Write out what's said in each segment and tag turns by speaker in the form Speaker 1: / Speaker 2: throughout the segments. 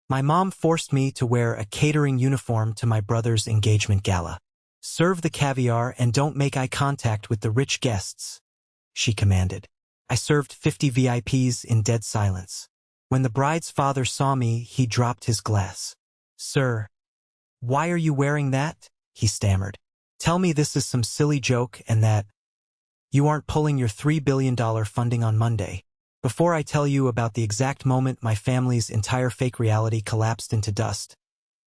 Speaker 1: My mom forced me to wear a catering uniform to my brother's engagement gala. "Serve the caviar and don't make eye contact with the rich guests," she commanded. I served 50 VIPs in dead silence. When the bride's father saw me, he dropped his glass. "Sir, why are you wearing that?" he stammered. "Tell me this is some silly joke and that you aren't pulling your $3 billion funding on Monday." Before I tell you about the exact moment my family's entire fake reality collapsed into dust,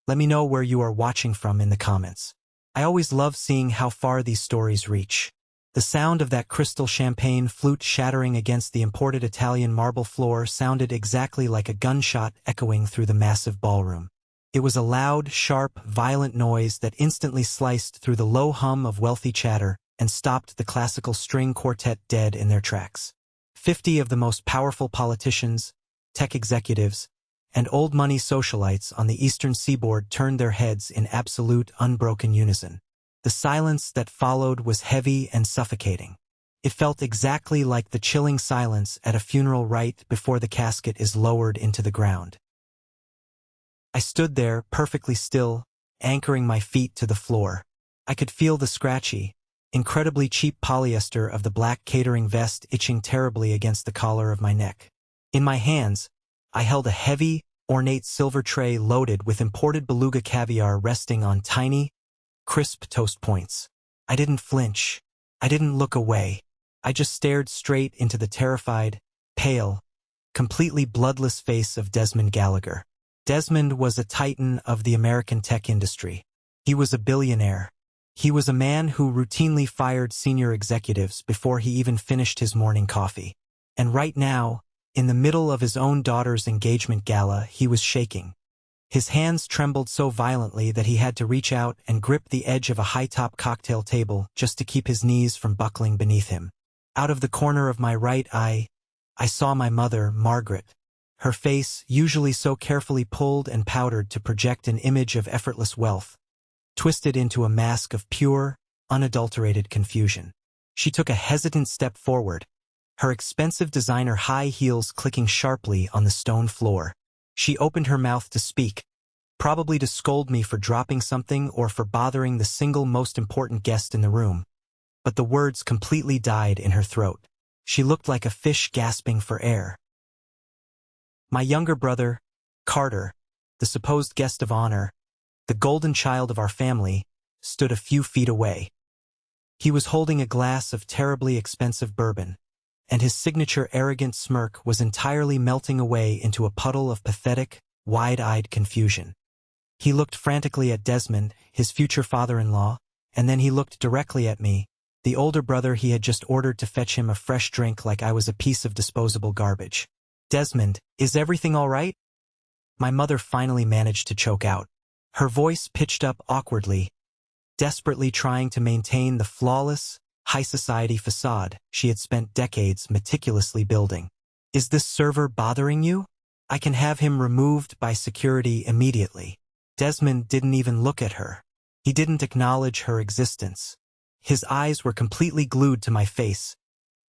Speaker 1: let me know where you are watching from in the comments. I always love seeing how far these stories reach. The sound of that crystal champagne flute shattering against the imported Italian marble floor sounded exactly like a gunshot echoing through the massive ballroom. It was a loud, sharp, violent noise that instantly sliced through the low hum of wealthy chatter and stopped the classical string quartet dead in their tracks. 50 of the most powerful politicians, tech executives, and old money socialites on the eastern seaboard turned their heads in absolute, unbroken unison. The silence that followed was heavy and suffocating. It felt exactly like the chilling silence at a funeral right before the casket is lowered into the ground. I stood there, perfectly still, anchoring my feet to the floor. I could feel the scratchy, incredibly cheap polyester of the black catering vest itching terribly against the collar of my neck. In my hands, I held a heavy, ornate silver tray loaded with imported beluga caviar resting on tiny, crisp toast points. I didn't flinch. I didn't look away. I just stared straight into the terrified, pale, completely bloodless face of Desmond Gallagher. Desmond was a titan of the American tech industry. He was a billionaire. He was a man who routinely fired senior executives before he even finished his morning coffee. And right now, in the middle of his own daughter's engagement gala, he was shaking. His hands trembled so violently that he had to reach out and grip the edge of a high-top cocktail table just to keep his knees from buckling beneath him. Out of the corner of my right eye, I saw my mother, Margaret. Her face, usually so carefully pulled and powdered to project an image of effortless wealth, twisted into a mask of pure, unadulterated confusion. She took a hesitant step forward, her expensive designer high heels clicking sharply on the stone floor. She opened her mouth to speak, probably to scold me for dropping something or for bothering the single most important guest in the room. But the words completely died in her throat. She looked like a fish gasping for air. My younger brother, Carter, the supposed guest of honor, the golden child of our family, stood a few feet away. He was holding a glass of terribly expensive bourbon, and his signature arrogant smirk was entirely melting away into a puddle of pathetic, wide-eyed confusion. He looked frantically at Desmond, his future father-in-law, and then he looked directly at me, the older brother he had just ordered to fetch him a fresh drink like I was a piece of disposable garbage. "Desmond, is everything all right?" My mother finally managed to choke out. Her voice pitched up awkwardly, desperately trying to maintain the flawless, high-society facade she had spent decades meticulously building. "Is this server bothering you? I can have him removed by security immediately." Desmond didn't even look at her. He didn't acknowledge her existence. His eyes were completely glued to my face,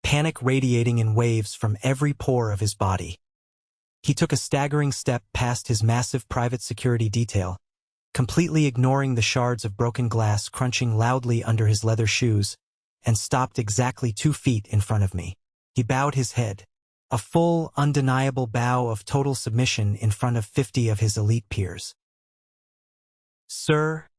Speaker 1: panic radiating in waves from every pore of his body. He took a staggering step past his massive private security detail, completely ignoring the shards of broken glass crunching loudly under his leather shoes, and stopped exactly 2 feet in front of me. He bowed his head, a full, undeniable bow of total submission in front of 50 of his elite peers. "Sir,"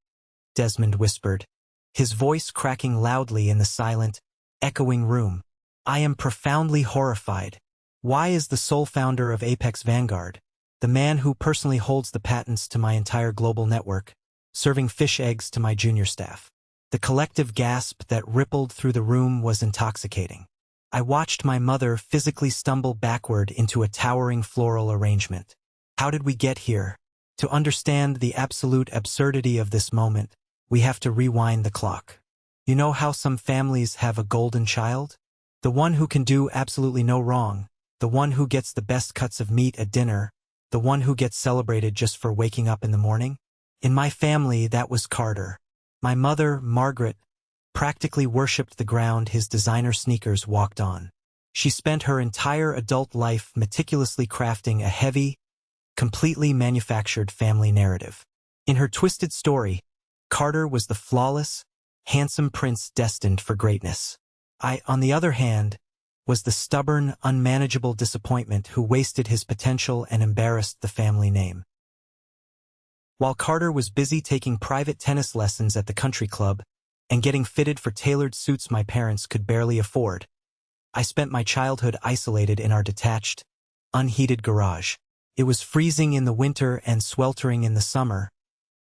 Speaker 1: Desmond whispered, his voice cracking loudly in the silent, echoing room, "I am profoundly horrified. Why is the sole founder of Apex Vanguard, the man who personally holds the patents to my entire global network, serving fish eggs to my junior staff?" The collective gasp that rippled through the room was intoxicating. I watched my mother physically stumble backward into a towering floral arrangement. How did we get here? To understand the absolute absurdity of this moment, we have to rewind the clock. You know how some families have a golden child? The one who can do absolutely no wrong, the one who gets the best cuts of meat at dinner, the one who gets celebrated just for waking up in the morning? In my family, that was Carter. My mother, Margaret, practically worshipped the ground his designer sneakers walked on. She spent her entire adult life meticulously crafting a heavy, completely manufactured family narrative. In her twisted story, Carter was the flawless, handsome prince destined for greatness. I, on the other hand, was the stubborn, unmanageable disappointment who wasted his potential and embarrassed the family name. While Carter was busy taking private tennis lessons at the country club and getting fitted for tailored suits my parents could barely afford, I spent my childhood isolated in our detached, unheated garage. It was freezing in the winter and sweltering in the summer,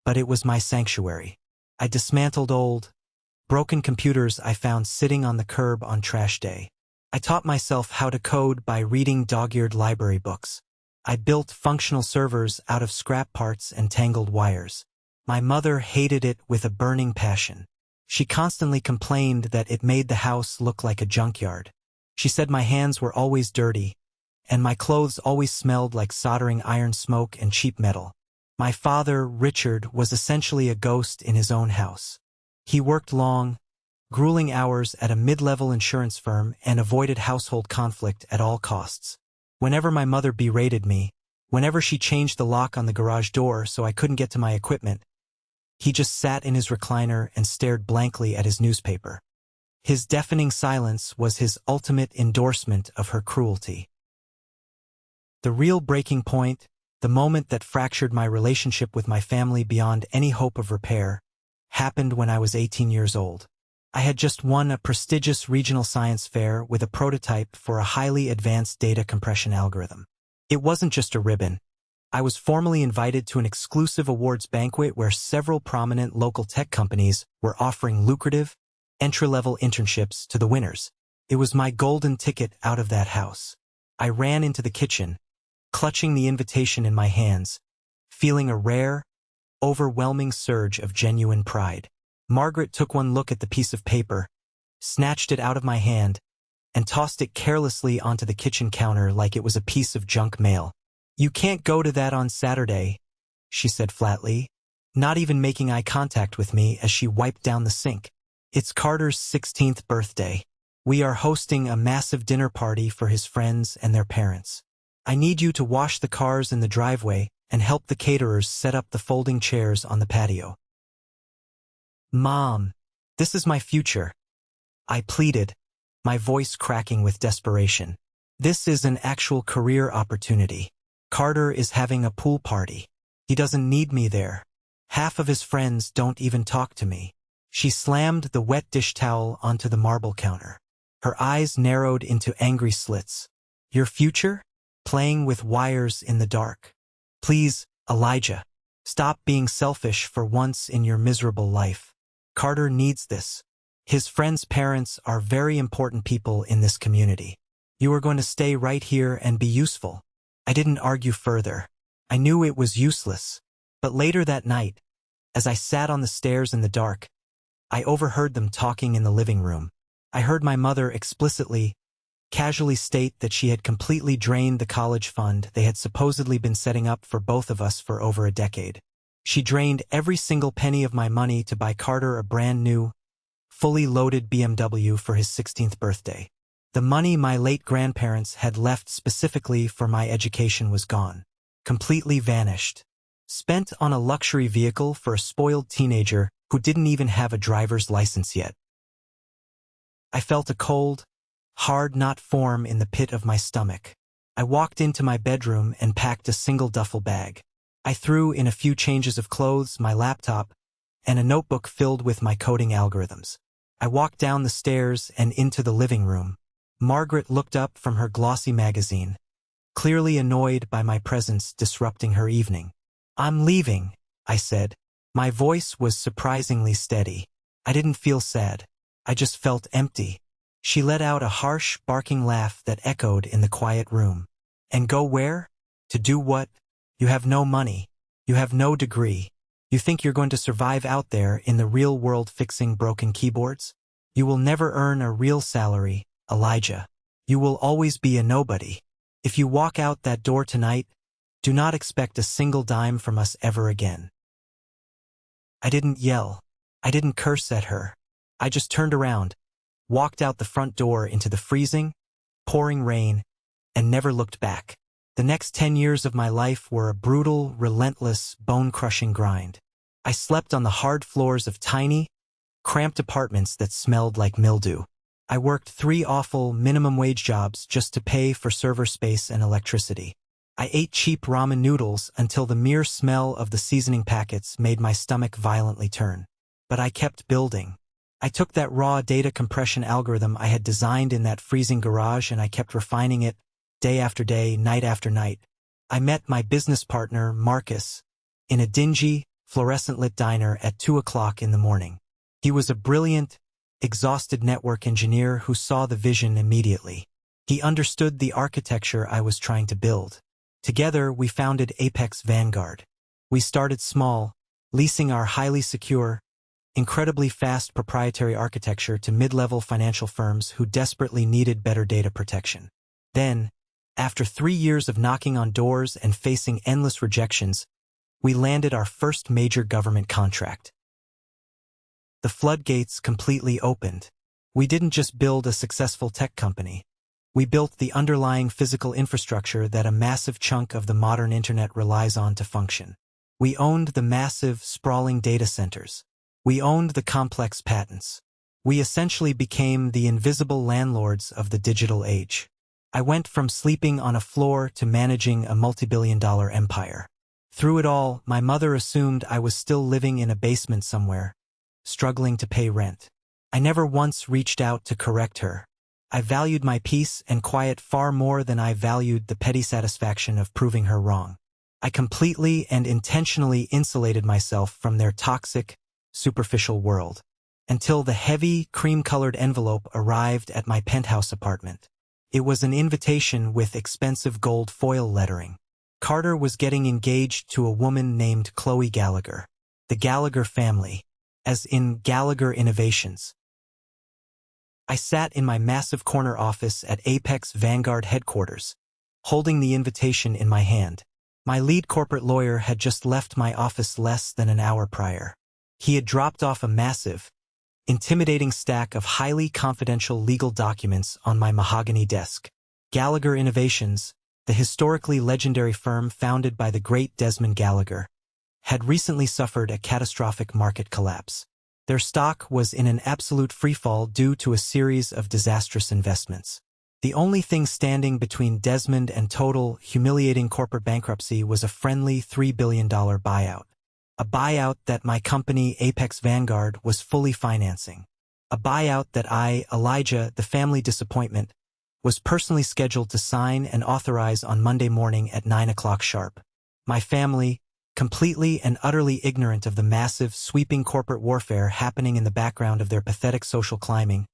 Speaker 1: but it was my sanctuary. I dismantled old, broken computers I found sitting on the curb on trash day. I taught myself how to code by reading dog-eared library books. I built functional servers out of scrap parts and tangled wires. My mother hated it with a burning passion. She constantly complained that it made the house look like a junkyard. She said my hands were always dirty, and my clothes always smelled like soldering iron smoke and cheap metal. My father, Richard, was essentially a ghost in his own house. He worked long, grueling hours at a mid-level insurance firm and avoided household conflict at all costs. Whenever my mother berated me, whenever she changed the lock on the garage door so I couldn't get to my equipment, he just sat in his recliner and stared blankly at his newspaper. His deafening silence was his ultimate endorsement of her cruelty. The real breaking point, the moment that fractured my relationship with my family beyond any hope of repair, happened when I was 18 years old. I had just won a prestigious regional science fair with a prototype for a highly advanced data compression algorithm. It wasn't just a ribbon. I was formally invited to an exclusive awards banquet where several prominent local tech companies were offering lucrative, entry-level internships to the winners. It was my golden ticket out of that house. I ran into the kitchen, clutching the invitation in my hands, feeling a rare, overwhelming surge of genuine pride. Margaret took one look at the piece of paper, snatched it out of my hand, and tossed it carelessly onto the kitchen counter like it was a piece of junk mail. "You can't go to that on Saturday," she said flatly, not even making eye contact with me as she wiped down the sink. "It's Carter's 16th birthday. We are hosting a massive dinner party for his friends and their parents. I need you to wash the cars in the driveway and help the caterers set up the folding chairs on the patio." "Mom, this is my future," I pleaded, my voice cracking with desperation. "This is an actual career opportunity. Carter is having a pool party. He doesn't need me there. Half of his friends don't even talk to me." She slammed the wet dish towel onto the marble counter. Her eyes narrowed into angry slits. "Your future? Playing with wires in the dark. Please, Elijah, stop being selfish for once in your miserable life. Carter needs this. His friends' parents are very important people in this community. You are going to stay right here and be useful." I didn't argue further. I knew it was useless. But later that night, as I sat on the stairs in the dark, I overheard them talking in the living room. I heard my mother explicitly, casually state that she had completely drained the college fund they had supposedly been setting up for both of us for over a decade. She drained every single penny of my money to buy Carter a brand new, fully loaded BMW for his 16th birthday. The money my late grandparents had left specifically for my education was gone, completely vanished, spent on a luxury vehicle for a spoiled teenager who didn't even have a driver's license yet. I felt a cold, hard knot form in the pit of my stomach. I walked into my bedroom and packed a single duffel bag. I threw in a few changes of clothes, my laptop, and a notebook filled with my coding algorithms. I walked down the stairs and into the living room. Margaret looked up from her glossy magazine, clearly annoyed by my presence disrupting her evening. "I'm leaving," I said. My voice was surprisingly steady. I didn't feel sad. I just felt empty. She let out a harsh, barking laugh that echoed in the quiet room. "And go where? To do what? You have no money. You have no degree. You think you're going to survive out there in the real world fixing broken keyboards? You will never earn a real salary, Elijah. You will always be a nobody. If you walk out that door tonight, do not expect a single dime from us ever again." I didn't yell. I didn't curse at her. I just turned around, walked out the front door into the freezing, pouring rain, and never looked back. The next 10 years of my life were a brutal, relentless, bone-crushing grind. I slept on the hard floors of tiny, cramped apartments that smelled like mildew. I worked 3 awful minimum-wage jobs just to pay for server space and electricity. I ate cheap ramen noodles until the mere smell of the seasoning packets made my stomach violently turn. But I kept building. I took that raw data compression algorithm I had designed in that freezing garage and I kept refining it, day after day, night after night. I met my business partner, Marcus, in a dingy, fluorescent-lit diner at 2 o'clock in the morning. He was a brilliant, exhausted network engineer who saw the vision immediately. He understood the architecture I was trying to build. Together, we founded Apex Vanguard. We started small, leasing our highly secure, incredibly fast proprietary architecture to mid-level financial firms who desperately needed better data protection. Then, after 3 years of knocking on doors and facing endless rejections, we landed our first major government contract. The floodgates completely opened. We didn't just build a successful tech company. We built the underlying physical infrastructure that a massive chunk of the modern internet relies on to function. We owned the massive, sprawling data centers. We owned the complex patents. We essentially became the invisible landlords of the digital age. I went from sleeping on a floor to managing a multi-billion-dollar empire. Through it all, my mother assumed I was still living in a basement somewhere, struggling to pay rent. I never once reached out to correct her. I valued my peace and quiet far more than I valued the petty satisfaction of proving her wrong. I completely and intentionally insulated myself from their toxic, superficial world, until the heavy, cream-colored envelope arrived at my penthouse apartment. It was an invitation with expensive gold foil lettering. Carter was getting engaged to a woman named Chloe Gallagher. The Gallagher family, as in Gallagher Innovations. I sat in my massive corner office at Apex Vanguard headquarters, holding the invitation in my hand. My lead corporate lawyer had just left my office less than an hour prior. He had dropped off a massive, intimidating stack of highly confidential legal documents on my mahogany desk. Gallagher Innovations, the historically legendary firm founded by the great Desmond Gallagher, had recently suffered a catastrophic market collapse. Their stock was in an absolute freefall due to a series of disastrous investments. The only thing standing between Desmond and total, humiliating corporate bankruptcy was a friendly $3 billion buyout. A buyout that my company, Apex Vanguard, was fully financing. A buyout that I, Elijah, the family disappointment, was personally scheduled to sign and authorize on Monday morning at 9 o'clock sharp. My family, completely and utterly ignorant of the massive, sweeping corporate warfare happening in the background of their pathetic social climbing,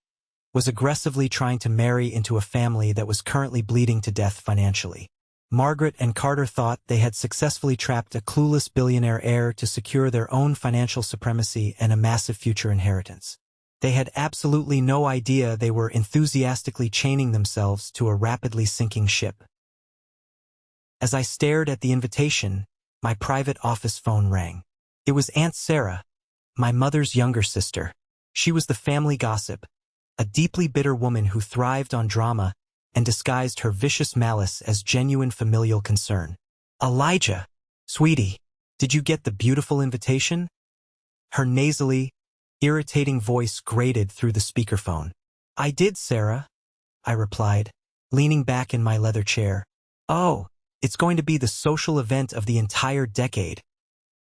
Speaker 1: was aggressively trying to marry into a family that was currently bleeding to death financially. Margaret and Carter thought they had successfully trapped a clueless billionaire heir to secure their own financial supremacy and a massive future inheritance. They had absolutely no idea they were enthusiastically chaining themselves to a rapidly sinking ship. As I stared at the invitation, my private office phone rang. It was Aunt Sarah, my mother's younger sister. She was the family gossip, a deeply bitter woman who thrived on drama and disguised her vicious malice as genuine familial concern. "Elijah, sweetie, did you get the beautiful invitation?" Her nasally, irritating voice grated through the speakerphone. "I did, Sarah," I replied, leaning back in my leather chair. "Oh, it's going to be the social event of the entire decade,"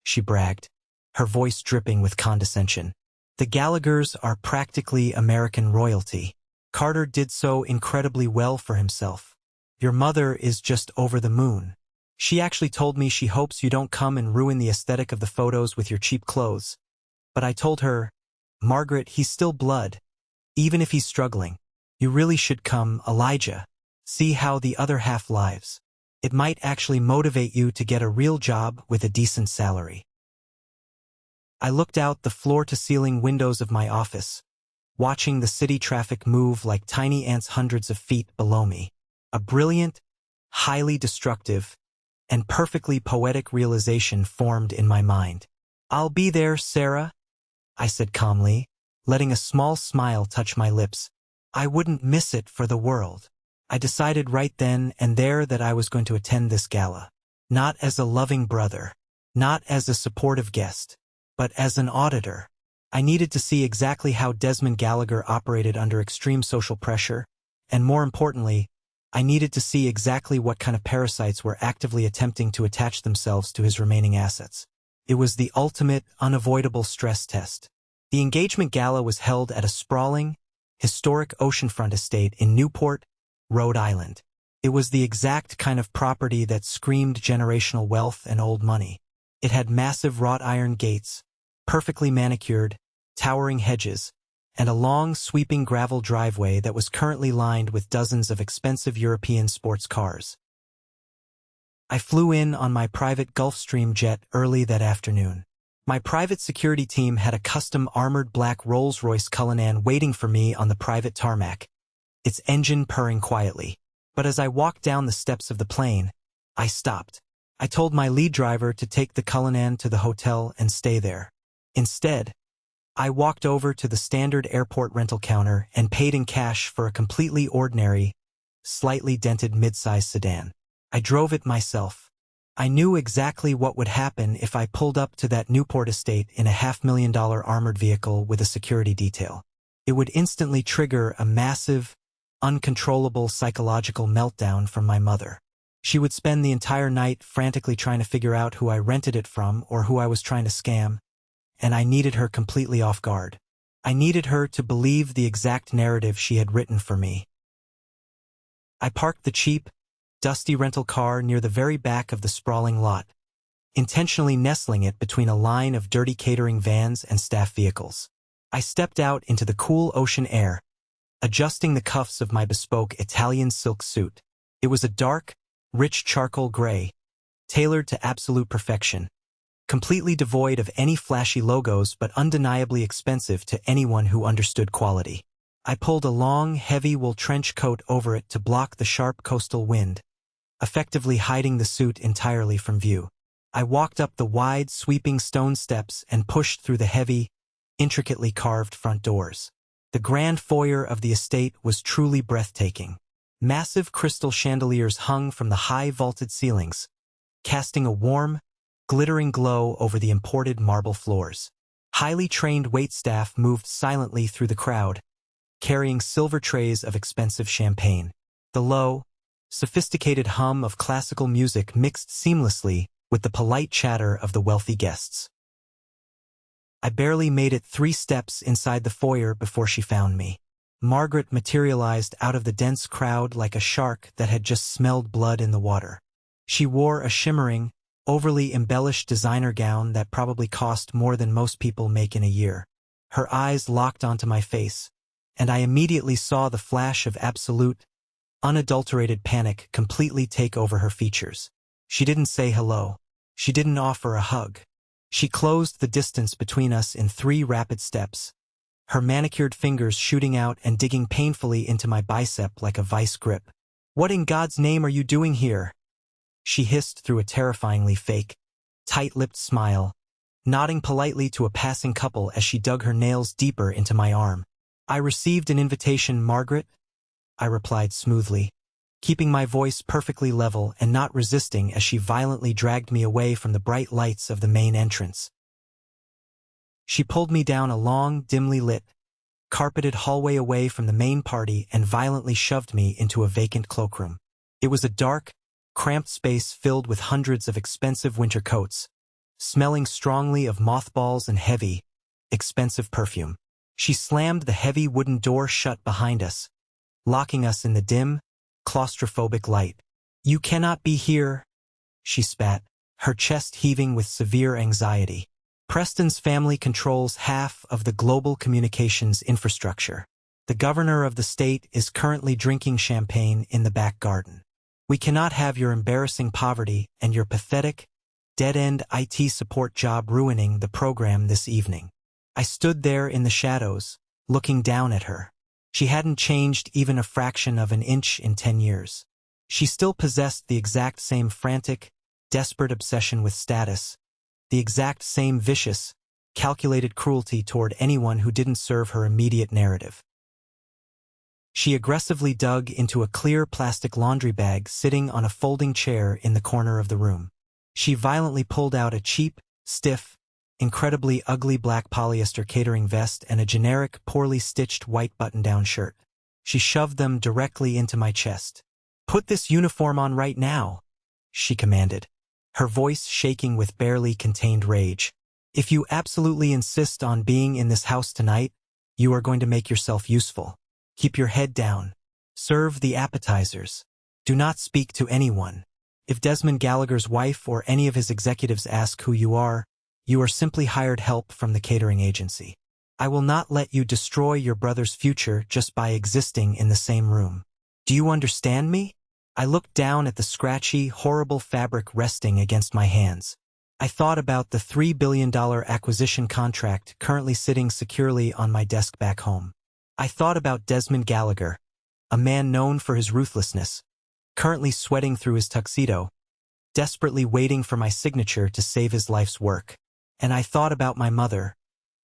Speaker 1: she bragged, her voice dripping with condescension. "The Gallaghers are practically American royalty. Carter did so incredibly well for himself. Your mother is just over the moon. She actually told me she hopes you don't come and ruin the aesthetic of the photos with your cheap clothes. But I told her, Margaret, he's still blood. Even if he's struggling, you really should come, Elijah. See how the other half lives. It might actually motivate you to get a real job with a decent salary." I looked out the floor-to-ceiling windows of my office, watching the city traffic move like tiny ants hundreds of feet below me. A brilliant, highly destructive, and perfectly poetic realization formed in my mind. "I'll be there, Sarah," I said calmly, letting a small smile touch my lips. "I wouldn't miss it for the world." I decided right then and there that I was going to attend this gala. Not as a loving brother, not as a supportive guest, but as an auditor. I needed to see exactly how Desmond Gallagher operated under extreme social pressure, and more importantly, I needed to see exactly what kind of parasites were actively attempting to attach themselves to his remaining assets. It was the ultimate, unavoidable stress test. The engagement gala was held at a sprawling, historic oceanfront estate in Newport, Rhode Island. It was the exact kind of property that screamed generational wealth and old money. It had massive wrought iron gates, perfectly manicured, towering hedges, and a long, sweeping gravel driveway that was currently lined with dozens of expensive European sports cars. I flew in on my private Gulfstream jet early that afternoon. My private security team had a custom armored black Rolls-Royce Cullinan waiting for me on the private tarmac, its engine purring quietly. But as I walked down the steps of the plane, I stopped. I told my lead driver to take the Cullinan to the hotel and stay there. Instead, I walked over to the standard airport rental counter and paid in cash for a completely ordinary, slightly dented mid-size sedan. I drove it myself. I knew exactly what would happen if I pulled up to that Newport estate in a $500,000 armored vehicle with a security detail. It would instantly trigger a massive, uncontrollable psychological meltdown from my mother. She would spend the entire night frantically trying to figure out who I rented it from or who I was trying to scam, and I needed her completely off guard. I needed her to believe the exact narrative she had written for me. I parked the cheap, dusty rental car near the very back of the sprawling lot, intentionally nestling it between a line of dirty catering vans and staff vehicles. I stepped out into the cool ocean air, adjusting the cuffs of my bespoke Italian silk suit. It was a dark, rich charcoal gray, tailored to absolute perfection, completely devoid of any flashy logos but undeniably expensive to anyone who understood quality. I pulled a long, heavy wool trench coat over it to block the sharp coastal wind, effectively hiding the suit entirely from view. I walked up the wide, sweeping stone steps and pushed through the heavy, intricately carved front doors. The grand foyer of the estate was truly breathtaking. Massive crystal chandeliers hung from the high vaulted ceilings, casting a warm, glittering glow over the imported marble floors. Highly trained waitstaff moved silently through the crowd, carrying silver trays of expensive champagne. The low, sophisticated hum of classical music mixed seamlessly with the polite chatter of the wealthy guests. I barely made it 3 steps inside the foyer before she found me. Margaret materialized out of the dense crowd like a shark that had just smelled blood in the water. She wore a shimmering, overly embellished designer gown that probably cost more than most people make in a year. Her eyes locked onto my face, and I immediately saw the flash of absolute, unadulterated panic completely take over her features. She didn't say hello. She didn't offer a hug. She closed the distance between us in 3 rapid steps, her manicured fingers shooting out and digging painfully into my bicep like a vice grip. "What in God's name are you doing here?" she hissed through a terrifyingly fake, tight-lipped smile, nodding politely to a passing couple as she dug her nails deeper into my arm. "I received an invitation, Margaret," I replied smoothly, keeping my voice perfectly level and not resisting as she violently dragged me away from the bright lights of the main entrance. She pulled me down a long, dimly lit, carpeted hallway away from the main party and violently shoved me into a vacant cloakroom. It was a dark, cramped space filled with hundreds of expensive winter coats, smelling strongly of mothballs and heavy, expensive perfume. She slammed the heavy wooden door shut behind us, locking us in the dim, claustrophobic light. "You cannot be here," she spat, her chest heaving with severe anxiety. "Preston's family controls half of the global communications infrastructure. The governor of the state is currently drinking champagne in the back garden. We cannot have your embarrassing poverty and your pathetic, dead-end IT support job ruining the program this evening." I stood there in the shadows, looking down at her. She hadn't changed even a fraction of an inch in 10 years. She still possessed the exact same frantic, desperate obsession with status, the exact same vicious, calculated cruelty toward anyone who didn't serve her immediate narrative. She aggressively dug into a clear plastic laundry bag sitting on a folding chair in the corner of the room. She violently pulled out a cheap, stiff, incredibly ugly black polyester catering vest and a generic, poorly stitched white button-down shirt. She shoved them directly into my chest. "Put this uniform on right now," she commanded, her voice shaking with barely contained rage. "If you absolutely insist on being in this house tonight, you are going to make yourself useful. Keep your head down. Serve the appetizers. Do not speak to anyone. If Desmond Gallagher's wife or any of his executives ask who you are simply hired help from the catering agency. I will not let you destroy your brother's future just by existing in the same room. Do you understand me?" I looked down at the scratchy, horrible fabric resting against my hands. I thought about the $3 billion acquisition contract currently sitting securely on my desk back home. I thought about Desmond Gallagher, a man known for his ruthlessness, currently sweating through his tuxedo, desperately waiting for my signature to save his life's work. And I thought about my mother,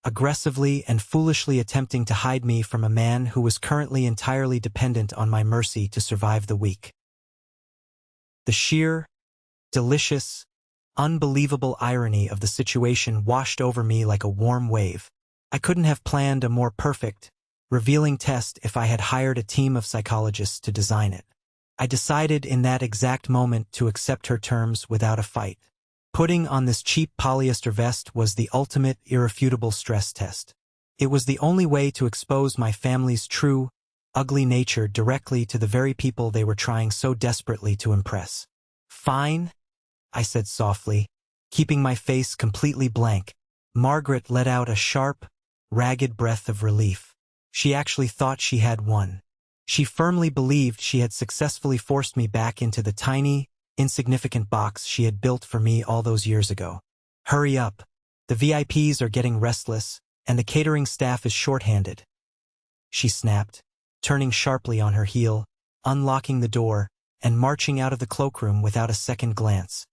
Speaker 1: aggressively and foolishly attempting to hide me from a man who was currently entirely dependent on my mercy to survive the week. The sheer, delicious, unbelievable irony of the situation washed over me like a warm wave. I couldn't have planned a more perfect, revealing test if I had hired a team of psychologists to design it. I decided in that exact moment to accept her terms without a fight. Putting on this cheap polyester vest was the ultimate, irrefutable stress test. It was the only way to expose my family's true, ugly nature directly to the very people they were trying so desperately to impress. "Fine," I said softly, keeping my face completely blank. Margaret let out a sharp, ragged breath of relief. She actually thought she had won. She firmly believed she had successfully forced me back into the tiny, insignificant box she had built for me all those years ago. "Hurry up. The VIPs are getting restless, and the catering staff is shorthanded," she snapped, turning sharply on her heel, unlocking the door, and marching out of the cloakroom without a second glance.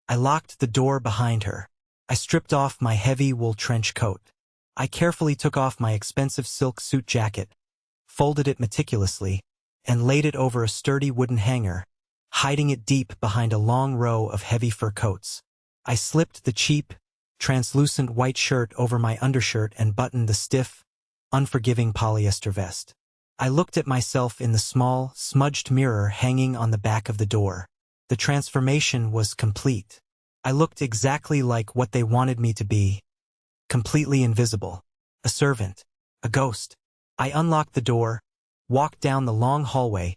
Speaker 1: I locked the door behind her. I stripped off my heavy wool trench coat. I carefully took off my expensive silk suit jacket, folded it meticulously, and laid it over a sturdy wooden hanger, hiding it deep behind a long row of heavy fur coats. I slipped the cheap, translucent white shirt over my undershirt and buttoned the stiff, unforgiving polyester vest. I looked at myself in the small, smudged mirror hanging on the back of the door. The transformation was complete. I looked exactly like what they wanted me to be. Completely invisible. A servant. A ghost. I unlocked the door, walked down the long hallway,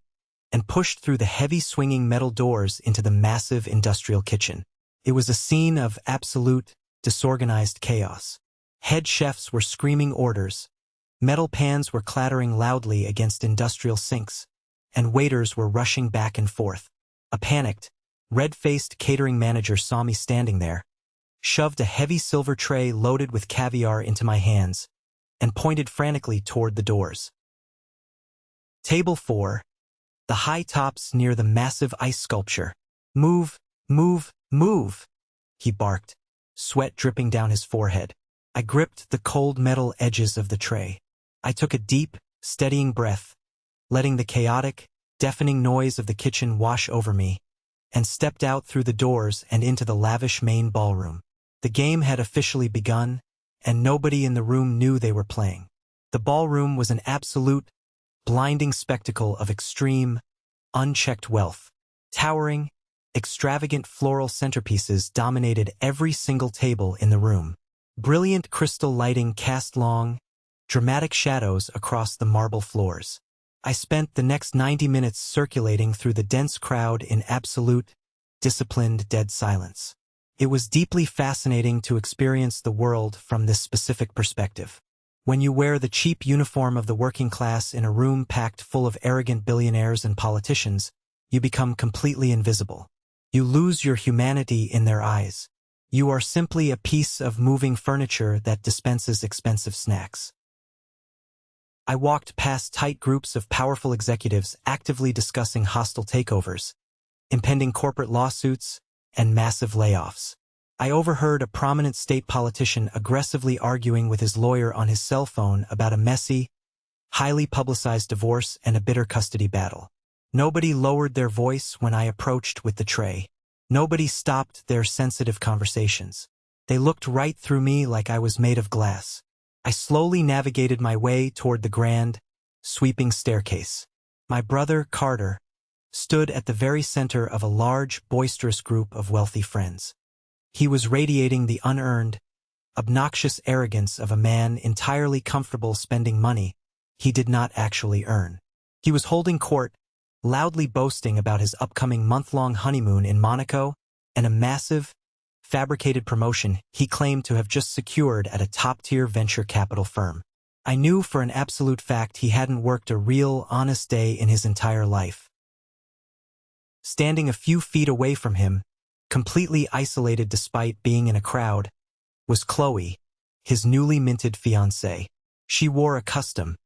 Speaker 1: and pushed through the heavy swinging metal doors into the massive industrial kitchen. It was a scene of absolute, disorganized chaos. Head chefs were screaming orders, metal pans were clattering loudly against industrial sinks, and waiters were rushing back and forth. A panicked, red-faced catering manager saw me standing there, shoved a heavy silver tray loaded with caviar into my hands, and pointed frantically toward the doors. "Table 4, the high tops near the massive ice sculpture. Move, move, move," he barked, sweat dripping down his forehead. I gripped the cold metal edges of the tray. I took a deep, steadying breath, letting the chaotic, deafening noise of the kitchen wash over me, and stepped out through the doors and into the lavish main ballroom. The game had officially begun, and nobody in the room knew they were playing. The ballroom was an absolute, blinding spectacle of extreme, unchecked wealth. Towering, extravagant floral centerpieces dominated every single table in the room. Brilliant crystal lighting cast long, dramatic shadows across the marble floors. I spent the next 90 minutes circulating through the dense crowd in absolute, disciplined dead silence. It was deeply fascinating to experience the world from this specific perspective. When you wear the cheap uniform of the working class in a room packed full of arrogant billionaires and politicians, you become completely invisible. You lose your humanity in their eyes. You are simply a piece of moving furniture that dispenses expensive snacks. I walked past tight groups of powerful executives actively discussing hostile takeovers, impending corporate lawsuits, and massive layoffs. I overheard a prominent state politician aggressively arguing with his lawyer on his cell phone about a messy, highly publicized divorce, and a bitter custody battle. Nobody lowered their voice when I approached with the tray. Nobody stopped their sensitive conversations. They looked right through me like I was made of glass. I slowly navigated my way toward the grand, sweeping staircase. My brother, Carter, stood at the very center of a large, boisterous group of wealthy friends. He was radiating the unearned, obnoxious arrogance of a man entirely comfortable spending money he did not actually earn. He was holding court, loudly boasting about his upcoming month-long honeymoon in Monaco and a massive, fabricated promotion he claimed to have just secured at a top-tier venture capital firm. I knew for an absolute fact he hadn't worked a real, honest day in his entire life. Standing a few feet away from him, completely isolated despite being in a crowd, was Chloe, his newly minted fiancée. She wore a custom,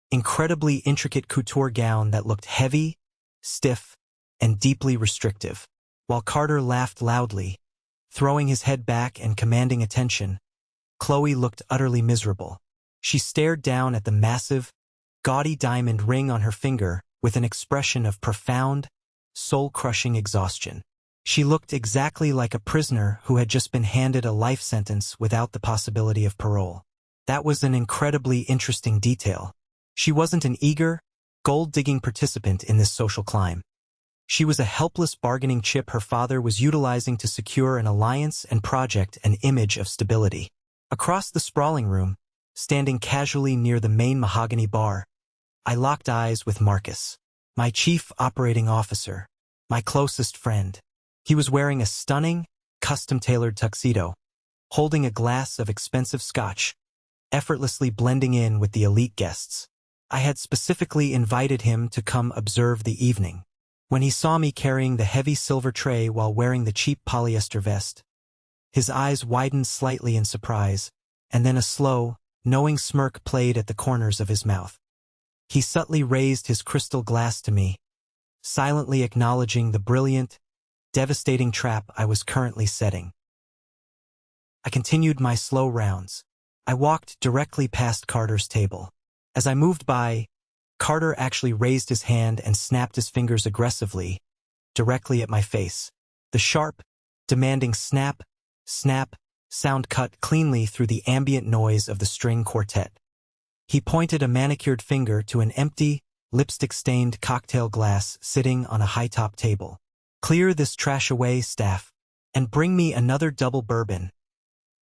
Speaker 1: incredibly intricate couture gown that looked heavy, stiff, and deeply restrictive. While Carter laughed loudly, throwing his head back and commanding attention, Chloe looked utterly miserable. She stared down at the massive, gaudy diamond ring on her finger with an expression of profound, soul-crushing exhaustion. She looked exactly like a prisoner who had just been handed a life sentence without the possibility of parole. That was an incredibly interesting detail. She wasn't an eager, gold-digging participant in this social climb. She was a helpless bargaining chip her father was utilizing to secure an alliance and project an image of stability. Across the sprawling room, standing casually near the main mahogany bar, I locked eyes with Marcus, my chief operating officer, my closest friend. He was wearing a stunning, custom-tailored tuxedo, holding a glass of expensive scotch, effortlessly blending in with the elite guests. I had specifically invited him to come observe the evening. When he saw me carrying the heavy silver tray while wearing the cheap polyester vest, his eyes widened slightly in surprise, and then a slow, knowing smirk played at the corners of his mouth. He subtly raised his crystal glass to me, silently acknowledging the brilliant, devastating trap I was currently setting. I continued my slow rounds. I walked directly past Carter's table. As I moved by, Carter actually raised his hand and snapped his fingers aggressively, directly at my face. The sharp, demanding snap, snap, sound cut cleanly through the ambient noise of the string quartet. He pointed a manicured finger to an empty, lipstick-stained cocktail glass sitting on a high-top table. "Clear this trash away, staff, and bring me another double bourbon,"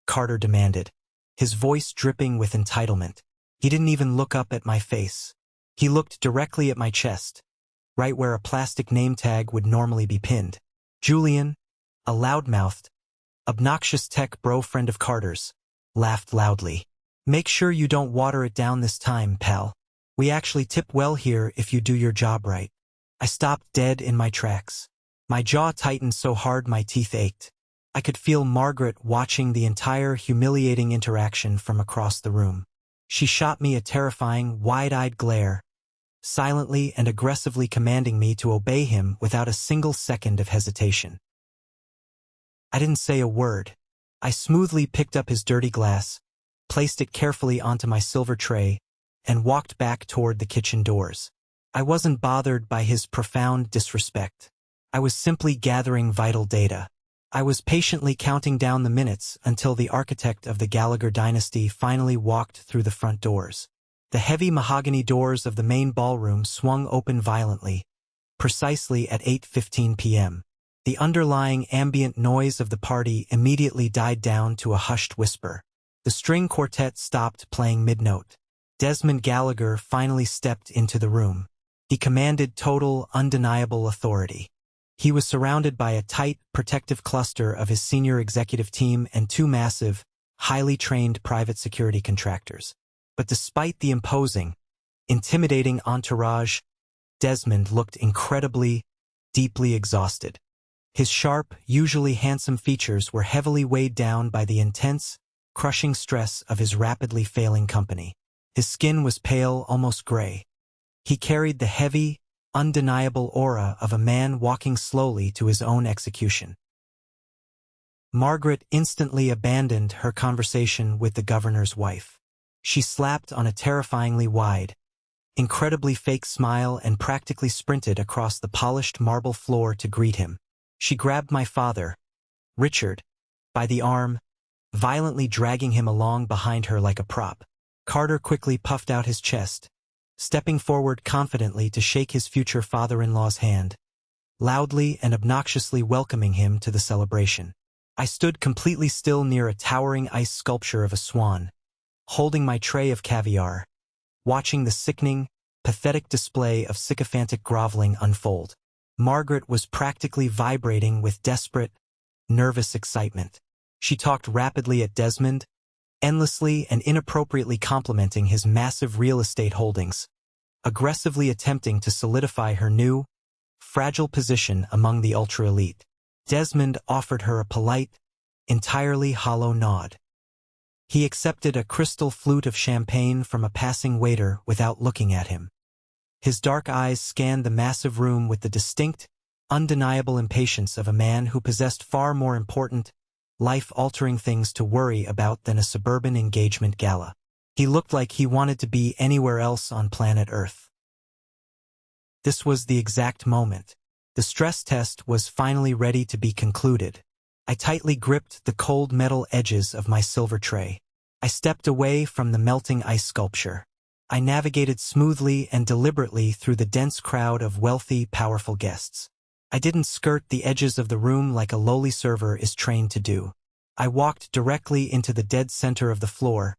Speaker 1: Carter demanded, his voice dripping with entitlement. He didn't even look up at my face. He looked directly at my chest, right where a plastic name tag would normally be pinned. Julian, a loudmouthed, obnoxious tech bro friend of Carter's, laughed loudly. "Make sure you don't water it down this time, pal. We actually tip well here if you do your job right." I stopped dead in my tracks. My jaw tightened so hard my teeth ached. I could feel Margaret watching the entire humiliating interaction from across the room. She shot me a terrifying, wide-eyed glare, silently and aggressively commanding me to obey him without a single second of hesitation. I didn't say a word. I smoothly picked up his dirty glass, placed it carefully onto my silver tray, and walked back toward the kitchen doors. I wasn't bothered by his profound disrespect. I was simply gathering vital data. I was patiently counting down the minutes until the architect of the Gallagher dynasty finally walked through the front doors. The heavy mahogany doors of the main ballroom swung open violently, precisely at 8:15 p.m. The underlying ambient noise of the party immediately died down to a hushed whisper. The string quartet stopped playing mid-note. Desmond Gallagher finally stepped into the room. He commanded total, undeniable authority. He was surrounded by a tight, protective cluster of his senior executive team and two massive, highly trained private security contractors. But despite the imposing, intimidating entourage, Desmond looked incredibly, deeply exhausted. His sharp, usually handsome features were heavily weighed down by the intense, crushing stress of his rapidly failing company. His skin was pale, almost gray. He carried the heavy, undeniable aura of a man walking slowly to his own execution. Margaret instantly abandoned her conversation with the governor's wife. She slapped on a terrifyingly wide, incredibly fake smile and practically sprinted across the polished marble floor to greet him. She grabbed my father, Richard, by the arm, violently dragging him along behind her like a prop. Carter quickly puffed out his chest, stepping forward confidently to shake his future father-in-law's hand, loudly and obnoxiously welcoming him to the celebration. I stood completely still near a towering ice sculpture of a swan, holding my tray of caviar, watching the sickening, pathetic display of sycophantic groveling unfold. Margaret was practically vibrating with desperate, nervous excitement. She talked rapidly at Desmond, endlessly and inappropriately complimenting his massive real estate holdings, aggressively attempting to solidify her new, fragile position among the ultra-elite. Desmond offered her a polite, entirely hollow nod. He accepted a crystal flute of champagne from a passing waiter without looking at him. His dark eyes scanned the massive room with the distinct, undeniable impatience of a man who possessed far more important, life-altering things to worry about than a suburban engagement gala. He looked like he wanted to be anywhere else on planet Earth. This was the exact moment. The stress test was finally ready to be concluded. I tightly gripped the cold metal edges of my silver tray. I stepped away from the melting ice sculpture. I navigated smoothly and deliberately through the dense crowd of wealthy, powerful guests. I didn't skirt the edges of the room like a lowly server is trained to do. I walked directly into the dead center of the floor,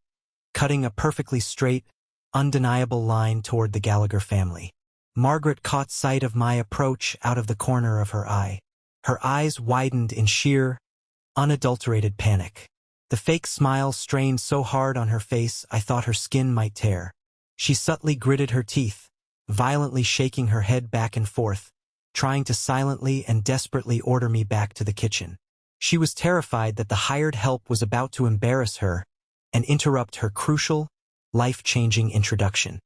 Speaker 1: cutting a perfectly straight, undeniable line toward the Gallagher family. Margaret caught sight of my approach out of the corner of her eye. Her eyes widened in sheer, unadulterated panic. The fake smile strained so hard on her face I thought her skin might tear. She subtly gritted her teeth, violently shaking her head back and forth, trying to silently and desperately order me back to the kitchen. She was terrified that the hired help was about to embarrass her and interrupt her crucial, life-changing introduction.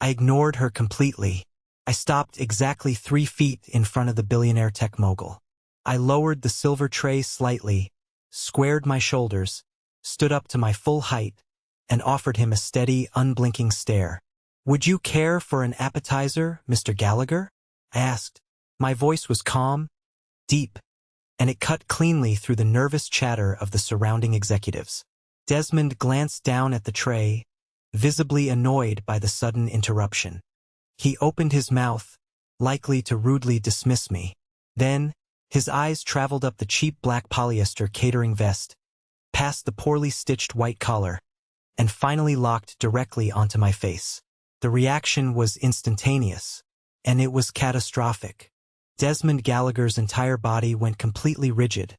Speaker 1: I ignored her completely. I stopped exactly 3 feet in front of the billionaire tech mogul. I lowered the silver tray slightly, squared my shoulders, stood up to my full height, and offered him a steady, unblinking stare. "Would you care for an appetizer, Mr. Gallagher?" I asked. My voice was calm, deep, and it cut cleanly through the nervous chatter of the surrounding executives. Desmond glanced down at the tray, visibly annoyed by the sudden interruption. He opened his mouth, likely to rudely dismiss me. Then, his eyes traveled up the cheap black polyester catering vest, past the poorly stitched white collar, and finally locked directly onto my face. The reaction was instantaneous, and it was catastrophic. Desmond Gallagher's entire body went completely rigid,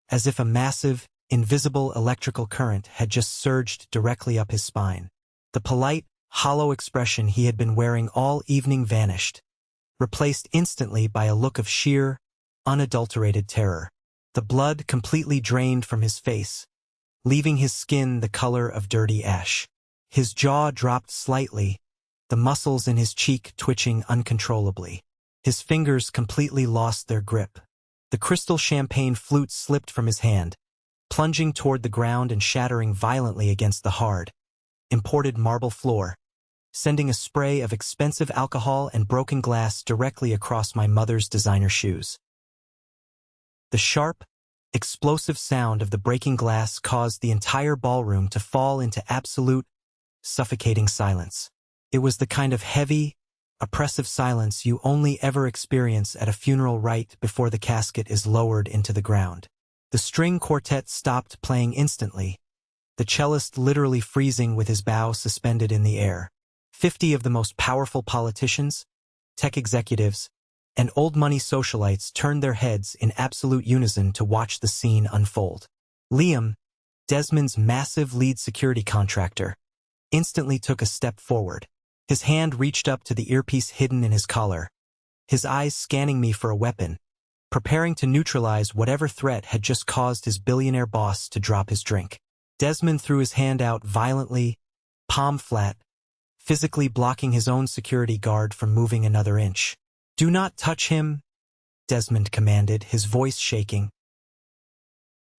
Speaker 1: as if a massive, invisible electrical current had just surged directly up his spine. The polite, hollow expression he had been wearing all evening vanished, replaced instantly by a look of sheer, unadulterated terror. The blood completely drained from his face, leaving his skin the color of dirty ash. His jaw dropped slightly, the muscles in his cheek twitching uncontrollably. His fingers completely lost their grip. The crystal champagne flute slipped from his hand, plunging toward the ground and shattering violently against the hard, imported marble floor, sending a spray of expensive alcohol and broken glass directly across my mother's designer shoes. The sharp, explosive sound of the breaking glass caused the entire ballroom to fall into absolute, suffocating silence. It was the kind of heavy, oppressive silence you only ever experience at a funeral right before the casket is lowered into the ground. The string quartet stopped playing instantly, the cellist literally freezing with his bow suspended in the air. 50 of the most powerful politicians, tech executives, and old-money socialites turned their heads in absolute unison to watch the scene unfold. Liam, Desmond's massive lead security contractor, instantly took a step forward. His hand reached up to the earpiece hidden in his collar, his eyes scanning me for a weapon, preparing to neutralize whatever threat had just caused his billionaire boss to drop his drink. Desmond threw his hand out violently, palm flat, physically blocking his own security guard from moving another inch. "Do not touch him," Desmond commanded, his voice shaking.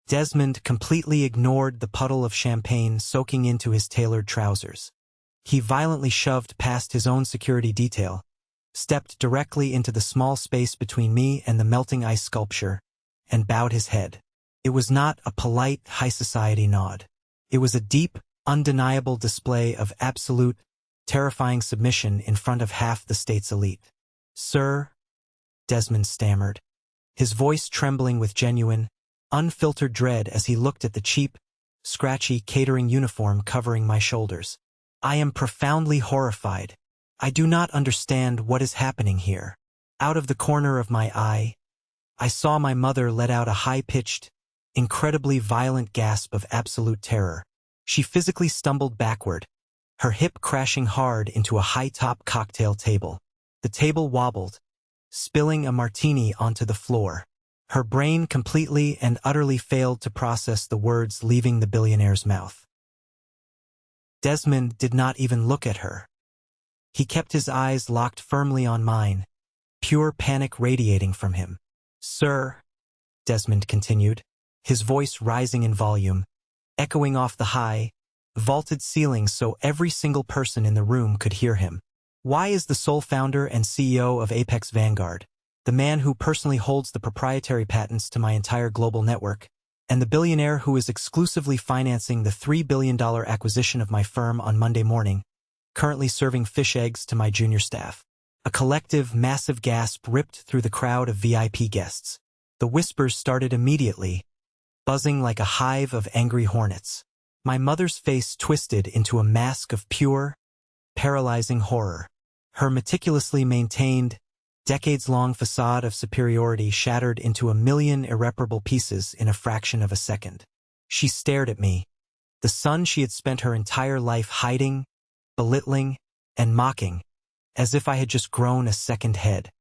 Speaker 1: Desmond completely ignored the puddle of champagne soaking into his tailored trousers. He violently shoved past his own security detail, stepped directly into the small space between me and the melting ice sculpture, and bowed his head. It was not a polite high society nod. It was a deep, undeniable display of absolute, terrifying submission in front of half the state's elite. "Sir," Desmond stammered, his voice trembling with genuine, unfiltered dread as he looked at the cheap, scratchy catering uniform covering my shoulders. "I am profoundly horrified. I do not understand what is happening here." Out of the corner of my eye, I saw my mother let out a high-pitched, incredibly violent gasp of absolute terror. She physically stumbled backward, her hip crashing hard into a high-top cocktail table. The table wobbled, spilling a martini onto the floor. Her brain completely and utterly failed to process the words leaving the billionaire's mouth. Desmond did not even look at her. He kept his eyes locked firmly on mine, pure panic radiating from him. "Sir," Desmond continued, his voice rising in volume, echoing off the high, vaulted ceiling so every single person in the room could hear him. "Why is the sole founder and CEO of Apex Vanguard, the man who personally holds the proprietary patents to my entire global network, and the billionaire who is exclusively financing the $3 billion acquisition of my firm on Monday morning, currently serving fish eggs to my junior staff?" A collective, massive gasp ripped through the crowd of VIP guests. The whispers started immediately, buzzing like a hive of angry hornets. My mother's face twisted into a mask of pure, paralyzing horror. Her meticulously maintained, decades-long facade of superiority shattered into a million irreparable pieces in a fraction of a second. She stared at me, the son she had spent her entire life hiding, belittling, and mocking, as if I had just grown a second head.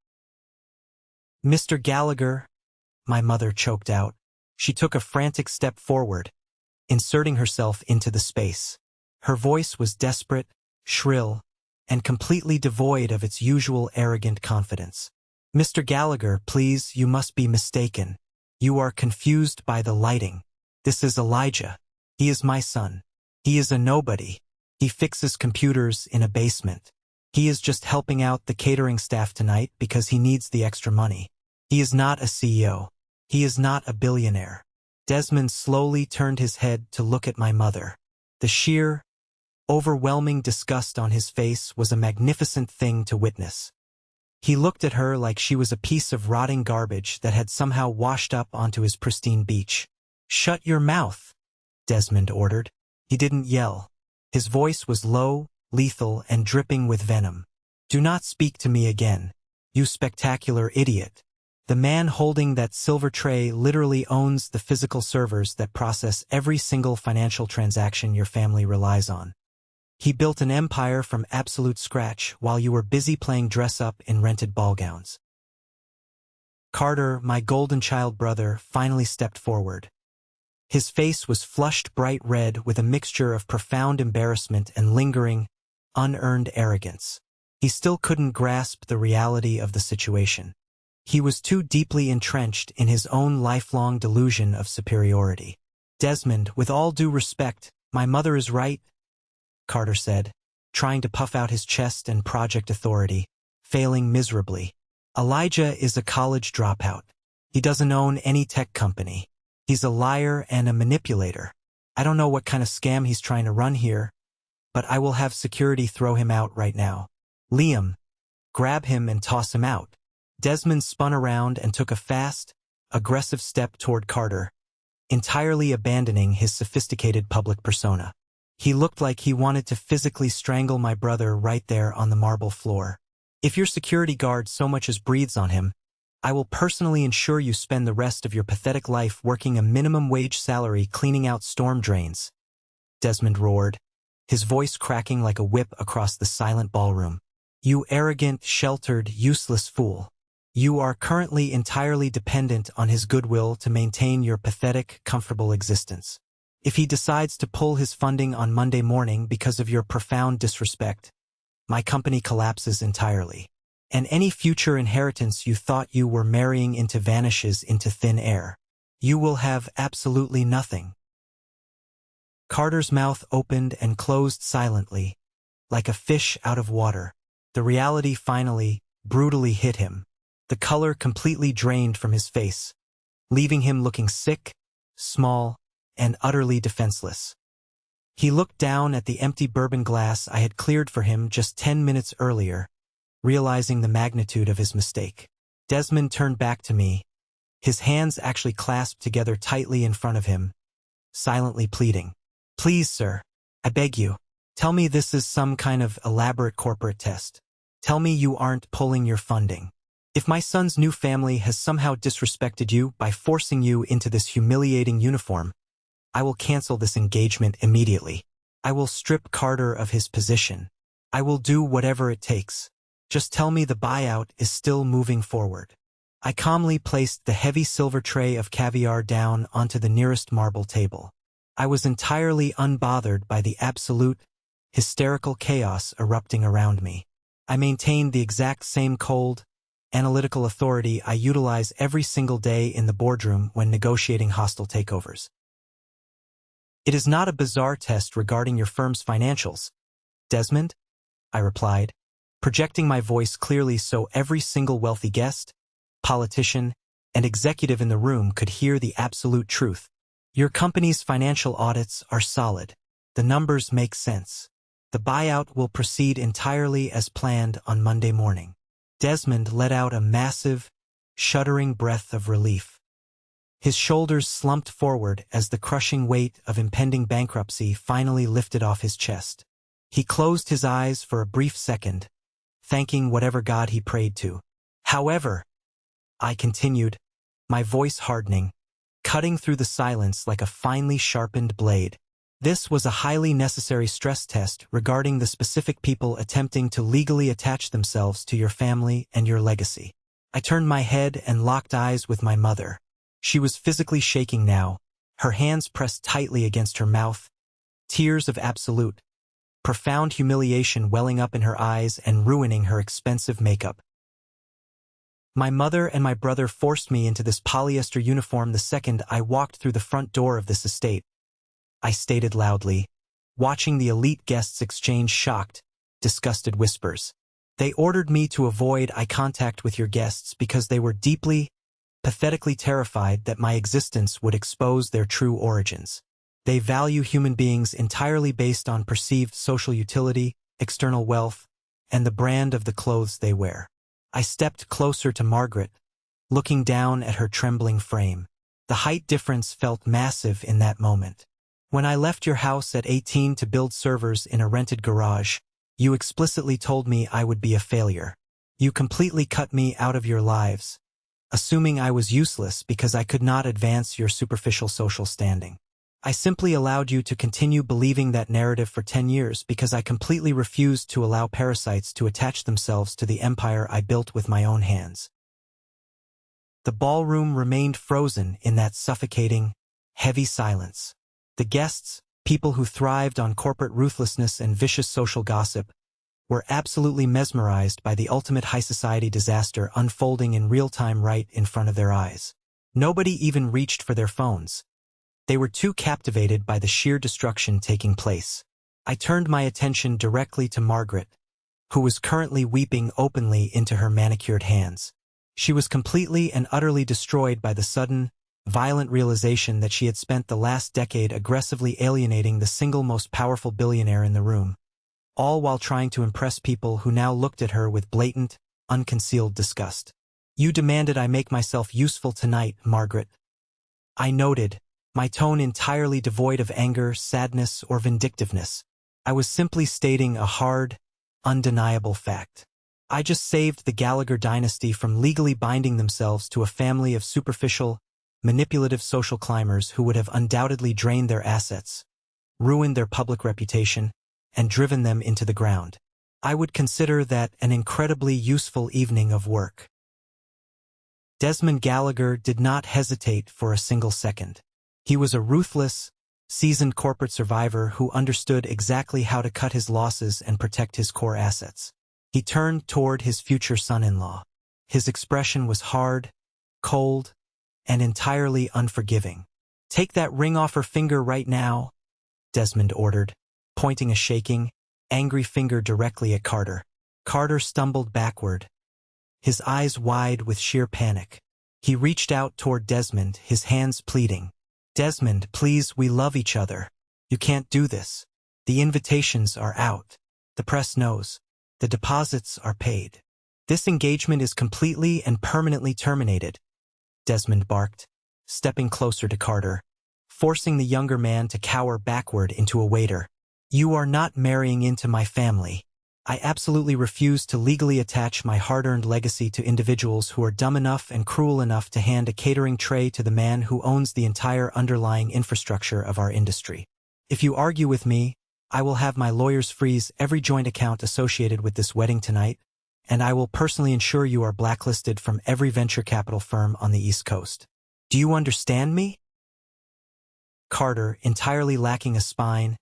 Speaker 1: "Mr. Gallagher," my mother choked out. She took a frantic step forward, inserting herself into the space. Her voice was desperate, shrill, and completely devoid of its usual arrogant confidence. "Mr. Gallagher, please, you must be mistaken. You are confused by the lighting. This is Elijah. He is my son. He is a nobody. He fixes computers in a basement. He is just helping out the catering staff tonight because he needs the extra money. He is not a CEO. He is not a billionaire." Desmond slowly turned his head to look at my mother. The sheer, overwhelming disgust on his face was a magnificent thing to witness. He looked at her like she was a piece of rotting garbage that had somehow washed up onto his pristine beach. "Shut your mouth," Desmond ordered. He didn't yell. His voice was low, lethal, and dripping with venom. "Do not speak to me again, you spectacular idiot. The man holding that silver tray literally owns the physical servers that process every single financial transaction your family relies on. He built an empire from absolute scratch while you were busy playing dress-up in rented ball gowns." Carter, my golden child brother, finally stepped forward. His face was flushed bright red with a mixture of profound embarrassment and lingering, unearned arrogance. He still couldn't grasp the reality of the situation. He was too deeply entrenched in his own lifelong delusion of superiority. "Desmond, with all due respect, my mother is right," Carter said, trying to puff out his chest and project authority, failing miserably. "Elijah is a college dropout. He doesn't own any tech company. He's a liar and a manipulator. I don't know what kind of scam he's trying to run here, but I will have security throw him out right now. Liam, grab him and toss him out." Desmond spun around and took a fast, aggressive step toward Carter, entirely abandoning his sophisticated public persona. He looked like he wanted to physically strangle my brother right there on the marble floor. "If your security guard so much as breathes on him, I will personally ensure you spend the rest of your pathetic life working a minimum wage salary cleaning out storm drains," Desmond roared, his voice cracking like a whip across the silent ballroom. "You arrogant, sheltered, useless fool. You are currently entirely dependent on his goodwill to maintain your pathetic, comfortable existence. If he decides to pull his funding on Monday morning because of your profound disrespect, my company collapses entirely. And any future inheritance you thought you were marrying into vanishes into thin air. You will have absolutely nothing." Carter's mouth opened and closed silently, like a fish out of water. The reality finally, brutally hit him. The color completely drained from his face, leaving him looking sick, small, and utterly defenseless. He looked down at the empty bourbon glass I had cleared for him just 10 minutes earlier, realizing the magnitude of his mistake. Desmond turned back to me, his hands actually clasped together tightly in front of him, silently pleading. "Please, sir, I beg you, tell me this is some kind of elaborate corporate test. Tell me you aren't pulling your funding. If my son's new family has somehow disrespected you by forcing you into this humiliating uniform, I will cancel this engagement immediately. I will strip Carter of his position. I will do whatever it takes. Just tell me the buyout is still moving forward." I calmly placed the heavy silver tray of caviar down onto the nearest marble table. I was entirely unbothered by the absolute, hysterical chaos erupting around me. I maintained the exact same cold, analytical authority I utilize every single day in the boardroom when negotiating hostile takeovers. "It is not a bizarre test regarding your firm's financials, Desmond," I replied, projecting my voice clearly so every single wealthy guest, politician, and executive in the room could hear the absolute truth. "Your company's financial audits are solid. The numbers make sense. The buyout will proceed entirely as planned on Monday morning." Desmond let out a massive, shuddering breath of relief. His shoulders slumped forward as the crushing weight of impending bankruptcy finally lifted off his chest. He closed his eyes for a brief second, thanking whatever God he prayed to. "However," I continued, my voice hardening, cutting through the silence like a finely sharpened blade, "this was a highly necessary stress test regarding the specific people attempting to legally attach themselves to your family and your legacy." I turned my head and locked eyes with my mother. She was physically shaking now, her hands pressed tightly against her mouth, tears of absolute, profound humiliation welling up in her eyes and ruining her expensive makeup. My mother and my brother forced me into this polyester uniform the second I walked through the front door of this estate, I stated loudly, watching the elite guests exchange shocked, disgusted whispers. "They ordered me to avoid eye contact with your guests because they were deeply, pathetically terrified that my existence would expose their true origins. They value human beings entirely based on perceived social utility, external wealth, and the brand of the clothes they wear." I stepped closer to Margaret, looking down at her trembling frame. The height difference felt massive in that moment. "When I left your house at 18 to build servers in a rented garage, you explicitly told me I would be a failure. You completely cut me out of your lives, assuming I was useless because I could not advance your superficial social standing. I simply allowed you to continue believing that narrative for 10 years because I completely refused to allow parasites to attach themselves to the empire I built with my own hands." The ballroom remained frozen in that suffocating, heavy silence. The guests, people who thrived on corporate ruthlessness and vicious social gossip, were absolutely mesmerized by the ultimate high society disaster unfolding in real time right in front of their eyes. Nobody even reached for their phones. They were too captivated by the sheer destruction taking place. I turned my attention directly to Margaret, who was currently weeping openly into her manicured hands. She was completely and utterly destroyed by the sudden, violent realization that she had spent the last decade aggressively alienating the single most powerful billionaire in the room, all while trying to impress people who now looked at her with blatant, unconcealed disgust. "You demanded I make myself useful tonight, Margaret," I noted, my tone entirely devoid of anger, sadness, or vindictiveness. I was simply stating a hard, undeniable fact. I just saved the Gallagher dynasty from legally binding themselves to a family of superficial, manipulative social climbers who would have undoubtedly drained their assets, ruined their public reputation, and driven them into the ground. I would consider that an incredibly useful evening of work. Desmond Gallagher did not hesitate for a single second. He was a ruthless, seasoned corporate survivor who understood exactly how to cut his losses and protect his core assets. He turned toward his future son-in-law. His expression was hard, cold, and entirely unforgiving. "Take that ring off her finger right now," Desmond ordered, pointing a shaking, angry finger directly at Carter. Carter stumbled backward, his eyes wide with sheer panic. He reached out toward Desmond, his hands pleading. "Desmond, please, we love each other. You can't do this. The invitations are out. The press knows. The deposits are paid. This engagement is completely and permanently terminated," Desmond barked, stepping closer to Carter, forcing the younger man to cower backward into a waiter. "You are not marrying into my family. I absolutely refuse to legally attach my hard-earned legacy to individuals who are dumb enough and cruel enough to hand a catering tray to the man who owns the entire underlying infrastructure of our industry. If you argue with me, I will have my lawyers freeze every joint account associated with this wedding tonight, and I will personally ensure you are blacklisted from every venture capital firm on the East Coast. Do you understand me?" Carter, entirely lacking a spine,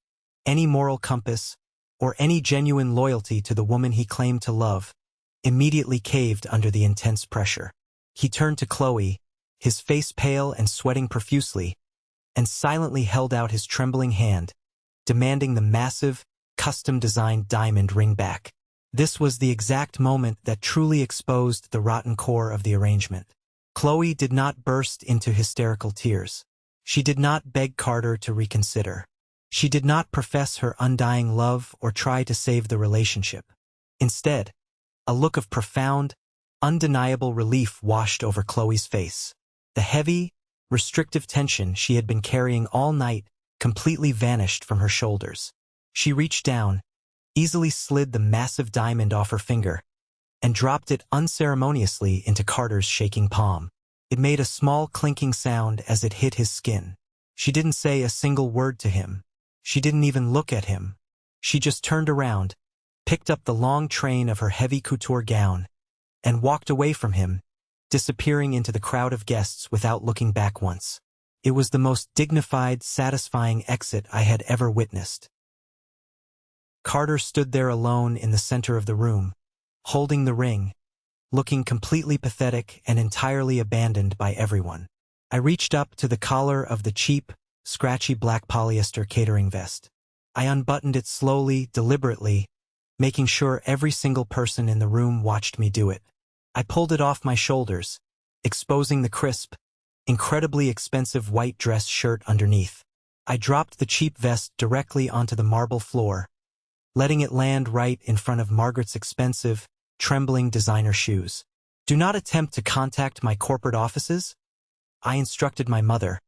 Speaker 1: any moral compass, or any genuine loyalty to the woman he claimed to love, immediately caved under the intense pressure. He turned to Chloe, his face pale and sweating profusely, and silently held out his trembling hand, demanding the massive, custom-designed diamond ring back. This was the exact moment that truly exposed the rotten core of the arrangement. Chloe did not burst into hysterical tears. She did not beg Carter to reconsider. She did not profess her undying love or try to save the relationship. Instead, a look of profound, undeniable relief washed over Chloe's face. The heavy, restrictive tension she had been carrying all night completely vanished from her shoulders. She reached down, easily slid the massive diamond off her finger, and dropped it unceremoniously into Carter's shaking palm. It made a small clinking sound as it hit his skin. She didn't say a single word to him. She didn't even look at him. She just turned around, picked up the long train of her heavy couture gown, and walked away from him, disappearing into the crowd of guests without looking back once. It was the most dignified, satisfying exit I had ever witnessed. Carter stood there alone in the center of the room, holding the ring, looking completely pathetic and entirely abandoned by everyone. I reached up to the collar of the cheap, scratchy black polyester catering vest. I unbuttoned it slowly, deliberately, making sure every single person in the room watched me do it. I pulled it off my shoulders, exposing the crisp, incredibly expensive white dress shirt underneath. I dropped the cheap vest directly onto the marble floor, letting it land right in front of Margaret's expensive, trembling designer shoes. "Do not attempt to contact my corporate offices," I instructed my mother,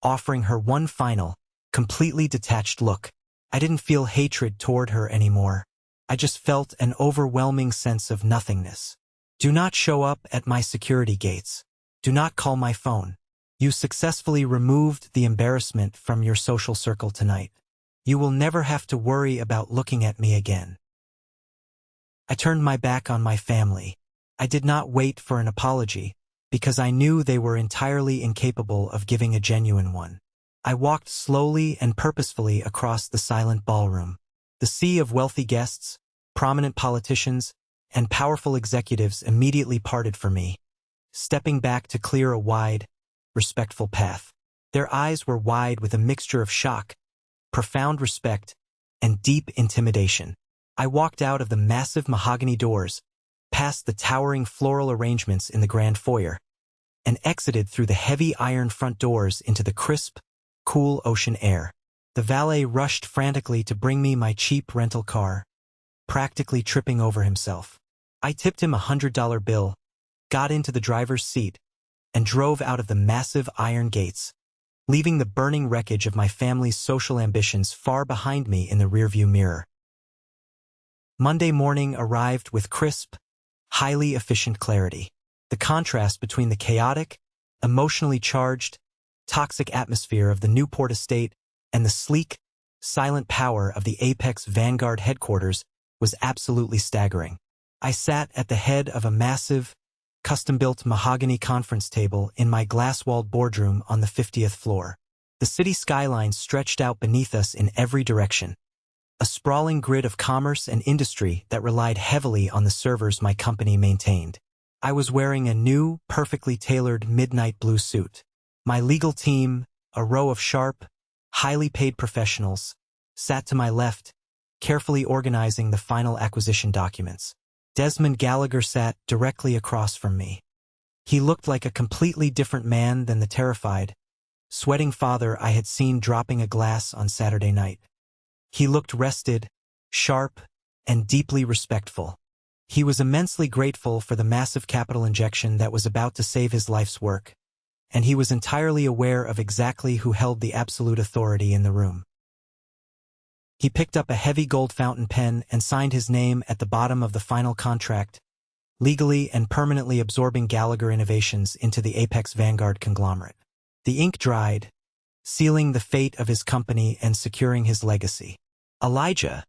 Speaker 1: offering her one final, completely detached look. I didn't feel hatred toward her anymore. I just felt an overwhelming sense of nothingness. "Do not show up at my security gates. Do not call my phone. You successfully removed the embarrassment from your social circle tonight. You will never have to worry about looking at me again." I turned my back on my family. I did not wait for an apology, because I knew they were entirely incapable of giving a genuine one. I walked slowly and purposefully across the silent ballroom. The sea of wealthy guests, prominent politicians, and powerful executives immediately parted for me, stepping back to clear a wide, respectful path. Their eyes were wide with a mixture of shock, profound respect, and deep intimidation. I walked out of the massive mahogany doors, past the towering floral arrangements in the grand foyer, and exited through the heavy iron front doors into the crisp, cool ocean air. The valet rushed frantically to bring me my cheap rental car, practically tripping over himself. I tipped him $100 bill, got into the driver's seat, and drove out of the massive iron gates, leaving the burning wreckage of my family's social ambitions far behind me in the rearview mirror. Monday morning arrived with crisp, highly efficient clarity. The contrast between the chaotic, emotionally charged, toxic atmosphere of the Newport estate and the sleek, silent power of the Apex Vanguard headquarters was absolutely staggering. I sat at the head of a massive, custom-built mahogany conference table in my glass-walled boardroom on the 50th floor. The city skyline stretched out beneath us in every direction, a sprawling grid of commerce and industry that relied heavily on the servers my company maintained. I was wearing a new, perfectly tailored midnight blue suit. My legal team, a row of sharp, highly paid professionals, sat to my left, carefully organizing the final acquisition documents. Desmond Gallagher sat directly across from me. He looked like a completely different man than the terrified, sweating father I had seen dropping a glass on Saturday night. He looked rested, sharp, and deeply respectful. He was immensely grateful for the massive capital injection that was about to save his life's work, and he was entirely aware of exactly who held the absolute authority in the room. He picked up a heavy gold fountain pen and signed his name at the bottom of the final contract, legally and permanently absorbing Gallagher Innovations into the Apex Vanguard conglomerate. The ink dried, sealing the fate of his company and securing his legacy. "Elijah,"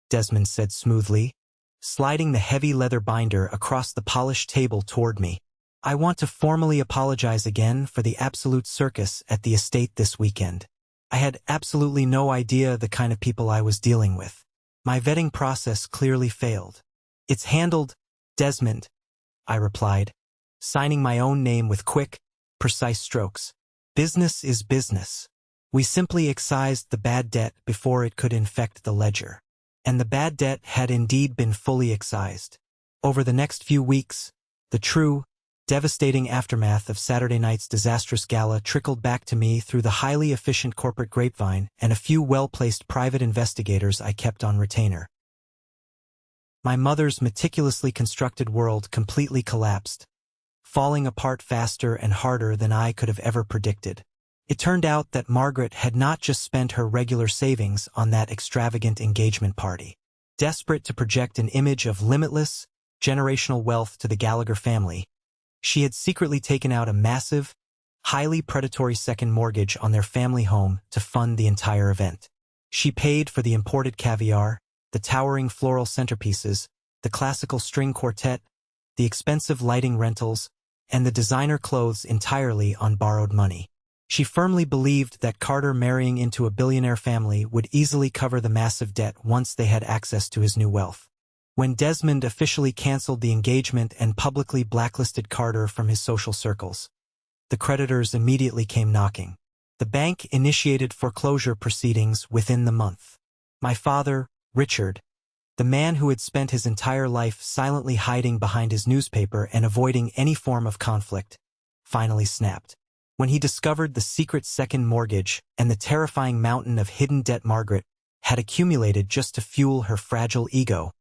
Speaker 1: Desmond said smoothly, sliding the heavy leather binder across the polished table toward me. "I want to formally apologize again for the absolute circus at the estate this weekend. I had absolutely no idea the kind of people I was dealing with. My vetting process clearly failed." "It's handled, Desmond," I replied, signing my own name with quick, precise strokes. "Business is business. We simply excised the bad debt before it could infect the ledger. And the bad debt had indeed been fully excised. Over the next few weeks, the true, devastating aftermath of Saturday night's disastrous gala trickled back to me through the highly efficient corporate grapevine and a few well-placed private investigators I kept on retainer. My mother's meticulously constructed world completely collapsed, falling apart faster and harder than I could have ever predicted. It turned out that Margaret had not just spent her regular savings on that extravagant engagement party. Desperate to project an image of limitless, generational wealth to the Gallagher family, she had secretly taken out a massive, highly predatory second mortgage on their family home to fund the entire event. She paid for the imported caviar, the towering floral centerpieces, the classical string quartet, the expensive lighting rentals, and the designer clothes entirely on borrowed money. She firmly believed that Carter marrying into a billionaire family would easily cover the massive debt once they had access to his new wealth. When Desmond officially canceled the engagement and publicly blacklisted Carter from his social circles, the creditors immediately came knocking. The bank initiated foreclosure proceedings within the month. My father, Richard, the man who had spent his entire life silently hiding behind his newspaper and avoiding any form of conflict, finally snapped. When he discovered the secret second mortgage and the terrifying mountain of hidden debt Margaret had accumulated just to fuel her fragile ego,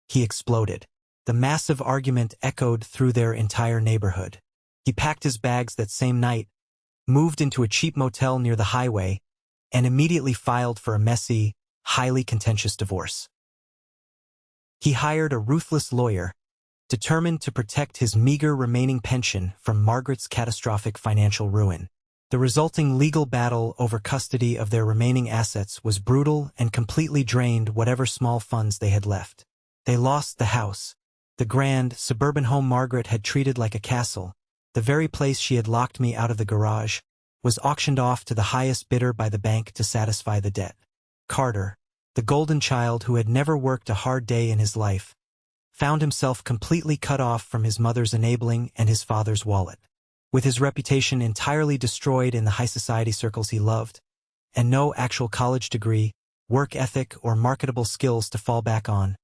Speaker 1: he exploded. The massive argument echoed through their entire neighborhood. He packed his bags that same night, moved into a cheap motel near the highway, and immediately filed for a messy, highly contentious divorce. He hired a ruthless lawyer, determined to protect his meager remaining pension from Margaret's catastrophic financial ruin. The resulting legal battle over custody of their remaining assets was brutal and completely drained whatever small funds they had left. They lost the house, the grand, suburban home Margaret had treated like a castle. The very place she had locked me out of the garage was auctioned off to the highest bidder by the bank to satisfy the debt. Carter, the golden child who had never worked a hard day in his life, found himself completely cut off from his mother's enabling and his father's wallet. With his reputation entirely destroyed in the high society circles he loved, and no actual college degree, work ethic, or marketable skills to fall back on,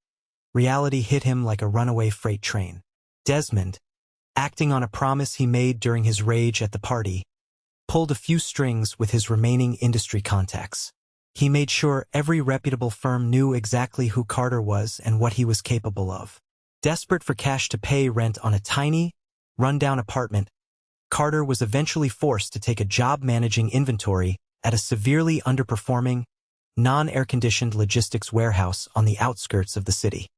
Speaker 1: reality hit him like a runaway freight train. Desmond, acting on a promise he made during his rage at the party, pulled a few strings with his remaining industry contacts. He made sure every reputable firm knew exactly who Carter was and what he was capable of. Desperate for cash to pay rent on a tiny, run-down apartment, Carter was eventually forced to take a job managing inventory at a severely underperforming, non-air-conditioned logistics warehouse on the outskirts of the city.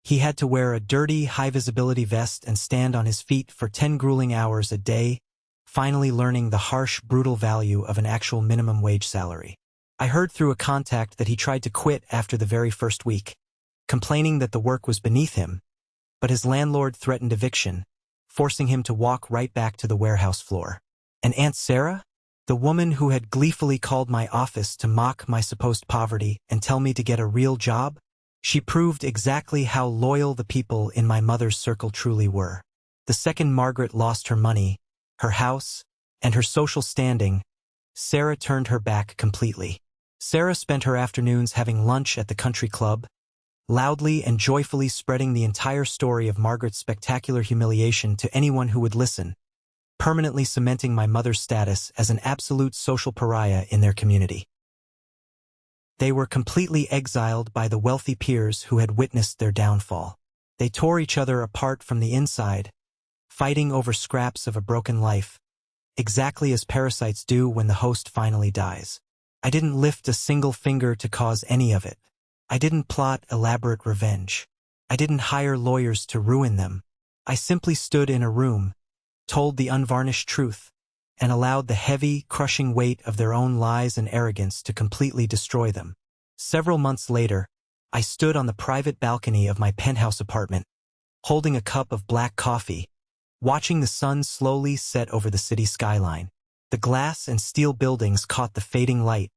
Speaker 1: He had to wear a dirty, high-visibility vest and stand on his feet for 10 grueling hours a day, finally learning the harsh, brutal value of an actual minimum wage salary. I heard through a contact that he tried to quit after the very first week, complaining that the work was beneath him, but his landlord threatened eviction, forcing him to walk right back to the warehouse floor. And Aunt Sarah, the woman who had gleefully called my office to mock my supposed poverty and tell me to get a real job, she proved exactly how loyal the people in my mother's circle truly were. The second Margaret lost her money, her house, and her social standing, Sarah turned her back completely. Sarah spent her afternoons having lunch at the country club, loudly and joyfully spreading the entire story of Margaret's spectacular humiliation to anyone who would listen, permanently cementing my mother's status as an absolute social pariah in their community. They were completely exiled by the wealthy peers who had witnessed their downfall. They tore each other apart from the inside, fighting over scraps of a broken life, exactly as parasites do when the host finally dies. I didn't lift a single finger to cause any of it. I didn't plot elaborate revenge. I didn't hire lawyers to ruin them. I simply stood in a room, told the unvarnished truth, and allowed the heavy, crushing weight of their own lies and arrogance to completely destroy them. Several months later, I stood on the private balcony of my penthouse apartment, holding a cup of black coffee, watching the sun slowly set over the city skyline. The glass and steel buildings caught the fading light,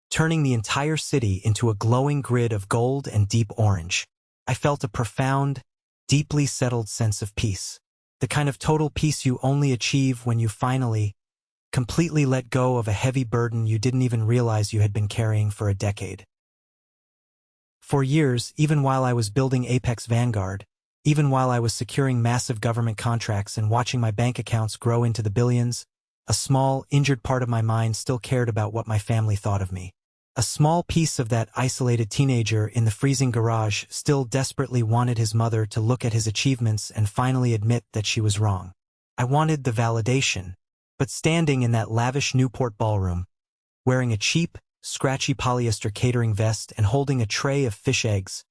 Speaker 1: turning the entire city into a glowing grid of gold and deep orange. I felt a profound, deeply settled sense of peace. The kind of total peace you only achieve when you finally, completely let go of a heavy burden you didn't even realize you had been carrying for a decade. For years, even while I was building Apex Vanguard, even while I was securing massive government contracts and watching my bank accounts grow into the billions, a small, injured part of my mind still cared about what my family thought of me. A small piece of that isolated teenager in the freezing garage still desperately wanted his mother to look at his achievements and finally admit that she was wrong. I wanted the validation, but standing in that lavish Newport ballroom, wearing a cheap, scratchy polyester catering vest and holding a tray of fish eggs,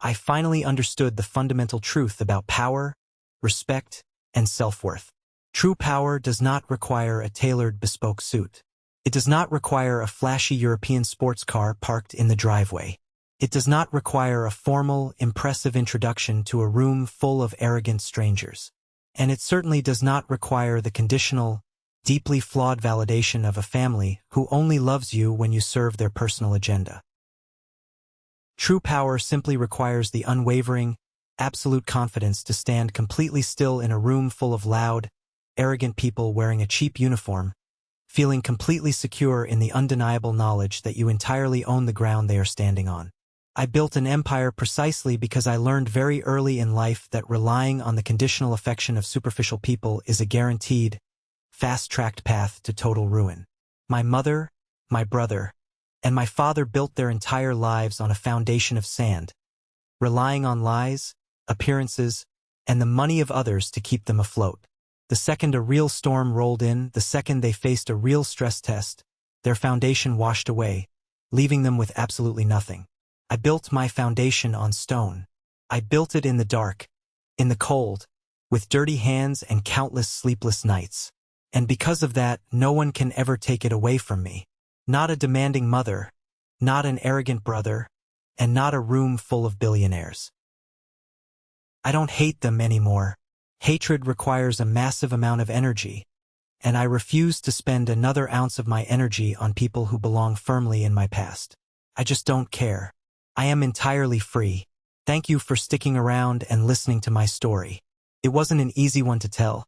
Speaker 1: I finally understood the fundamental truth about power, respect, and self-worth. True power does not require a tailored bespoke suit. It does not require a flashy European sports car parked in the driveway. It does not require a formal, impressive introduction to a room full of arrogant strangers. And it certainly does not require the conditional, deeply flawed validation of a family who only loves you when you serve their personal agenda. True power simply requires the unwavering, absolute confidence to stand completely still in a room full of loud, arrogant people wearing a cheap uniform, feeling completely secure in the undeniable knowledge that you entirely own the ground they are standing on. I built an empire precisely because I learned very early in life that relying on the conditional affection of superficial people is a guaranteed, fast-tracked path to total ruin. My mother, my brother, and my father built their entire lives on a foundation of sand, relying on lies, appearances, and the money of others to keep them afloat. The second a real storm rolled in, the second they faced a real stress test, their foundation washed away, leaving them with absolutely nothing. I built my foundation on stone. I built it in the dark, in the cold, with dirty hands and countless sleepless nights. And because of that, no one can ever take it away from me. Not a demanding mother, not an arrogant brother, and not a room full of billionaires. I don't hate them anymore. Hatred requires a massive amount of energy, and I refuse to spend another ounce of my energy on people who belong firmly in my past. I just don't care. I am entirely free. Thank you for sticking around and listening to my story. It wasn't an easy one to tell,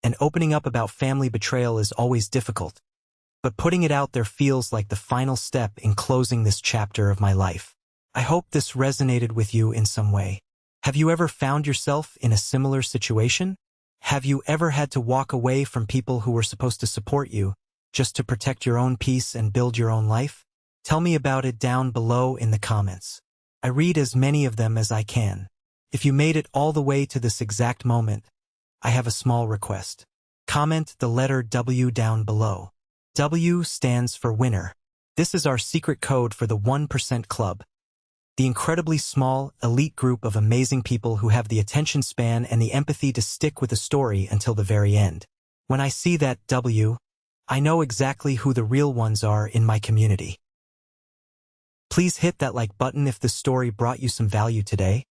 Speaker 1: and opening up about family betrayal is always difficult, but putting it out there feels like the final step in closing this chapter of my life. I hope this resonated with you in some way. Have you ever found yourself in a similar situation? Have you ever had to walk away from people who were supposed to support you, just to protect your own peace and build your own life? Tell me about it down below in the comments. I read as many of them as I can. If you made it all the way to this exact moment, I have a small request. Comment the letter W down below. W stands for winner. This is our secret code for the 1% Club, the incredibly small, elite group of amazing people who have the attention span and the empathy to stick with a story until the very end. When I see that W, I know exactly who the real ones are in my community. Please hit that like button if this story brought you some value today,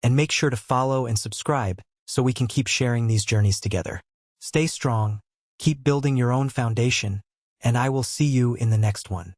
Speaker 1: and make sure to follow and subscribe so we can keep sharing these journeys together. Stay strong, keep building your own foundation, and I will see you in the next one.